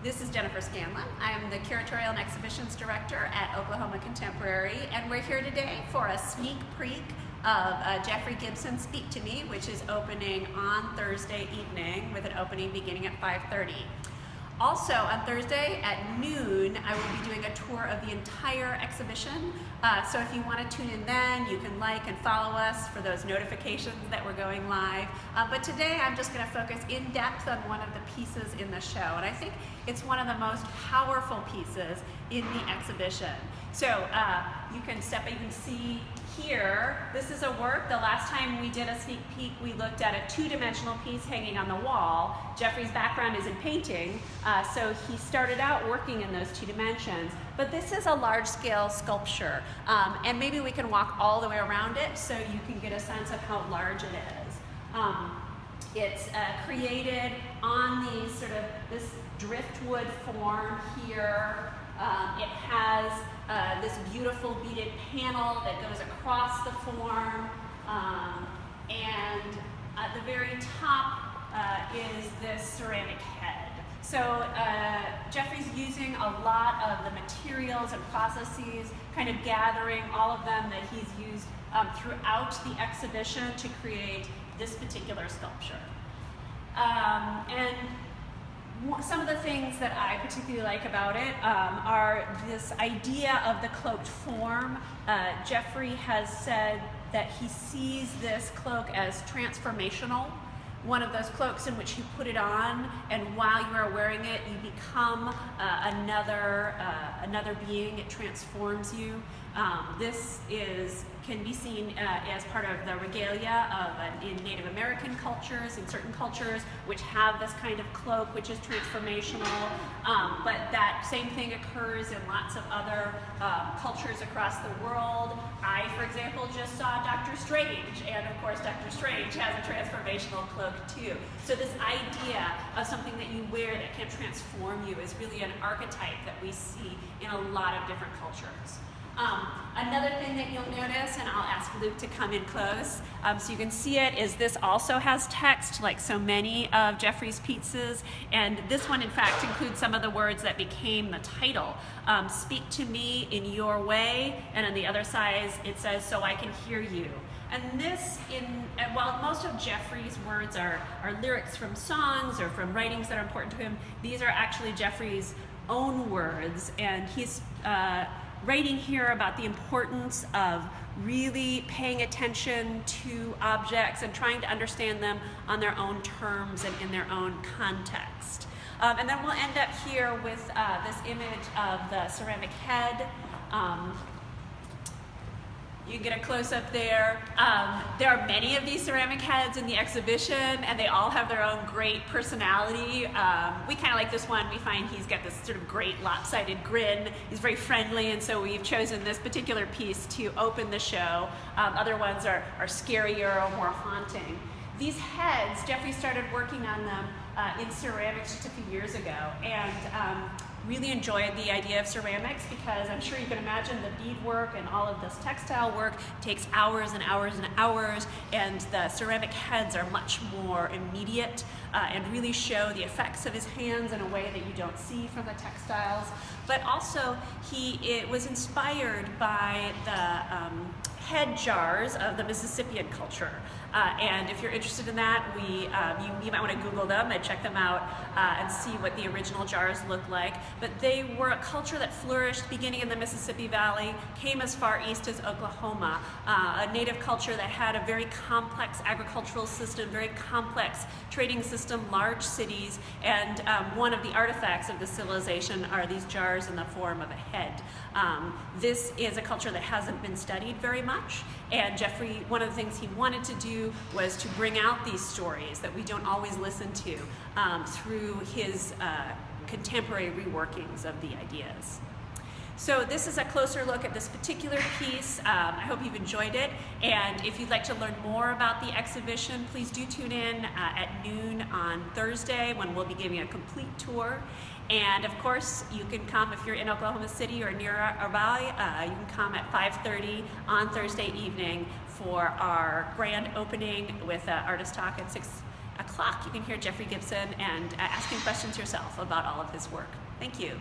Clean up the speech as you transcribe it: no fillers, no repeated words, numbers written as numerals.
This is Jennifer Scanlan. I am the Curatorial and Exhibitions Director at Oklahoma Contemporary, and we're here today for a sneak peek of Jeffrey Gibson Speak to Me, which is opening on Thursday evening with an opening beginning at 5:30. Also on Thursday at noon, I will be doing a tour of the entire exhibition. So if you want to tune in then, you can like and follow us for those notifications that we're going live. But today I'm just going to focus in depth on one of the pieces in the show. And I think it's one of the most powerful pieces in the exhibition. So you can see here, this is a work. The last time we did a sneak peek, we looked at a two-dimensional piece hanging on the wall. Jeffrey's background is in painting, so he started out working in those two dimensions. But this is a large-scale sculpture, and maybe we can walk all the way around it so you can get a sense of how large it is. It's created on this driftwood form here. It has this beautiful beaded panel that goes across the form, and at the very top is this ceramic head. So Jeffrey's using a lot of the materials and processes, kind of gathering all of them that he's used throughout the exhibition to create this particular sculpture. And some of the things that I particularly like about it are this idea of the cloaked form. Jeffrey has said that he sees this cloak as transformational. One of those cloaks in which you put it on, and while you are wearing it, you become another being. It transforms you. This can be seen as part of the regalia in Native American cultures, in certain cultures which have this kind of cloak, which is transformational. But that same thing occurs in lots of other cultures across the world. I, for example, just saw Dr. Strange, and of course Dr. Strange has a transformational cloak too. So this idea of something that you wear that can transform you is really an archetype that we see in a lot of different cultures. Another thing that you'll notice, and I'll ask Luke to come in close so you can see it, is this also has text like so many of Jeffrey's pieces, and this one in fact includes some of the words that became the title. Speak to me in your way, and on the other side it says, so I can hear you. And this, while most of Jeffrey's words are lyrics from songs or from writings that are important to him, these are actually Jeffrey's own words, and he's writing here about the importance of really paying attention to objects and trying to understand them on their own terms and in their own context. And then we'll end up here with this image of the ceramic head. You can get a close-up there. There are many of these ceramic heads in the exhibition, and they all have their own great personality. We kind of like this one. We find he's got this sort of great lopsided grin. He's very friendly, and so we've chosen this particular piece to open the show. Other ones are scarier or more haunting. These heads, Jeffrey started working on them in ceramics just a few years ago, and really enjoyed the idea of ceramics because I'm sure you can imagine the beadwork and all of this textile work takes hours and hours and hours, and the ceramic heads are much more immediate and really show the effects of his hands in a way that you don't see from the textiles. But also it was inspired by the head jars of the Mississippian culture. And if you're interested in that, you might want to Google them and check them out and see what the original jars look like. But they were a culture that flourished beginning in the Mississippi Valley, came as far east as Oklahoma, a native culture that had a very complex agricultural system, very complex trading system, large cities, and one of the artifacts of the civilization are these jars in the form of a head. This is a culture that hasn't been studied very much, and Jeffrey, one of the things he wanted to do was to bring out these stories that we don't always listen to through his contemporary reworkings of the ideas. So this is a closer look at this particular piece. I hope you've enjoyed it, and if you'd like to learn more about the exhibition, please do tune in at noon on Thursday when we'll be giving a complete tour. And of course, you can come if you're in Oklahoma City or nearby. You can come at 5:30 on Thursday evening for our grand opening with Artist Talk at 6 a clock. You can hear Jeffrey Gibson and ask him questions yourself about all of his work. Thank you.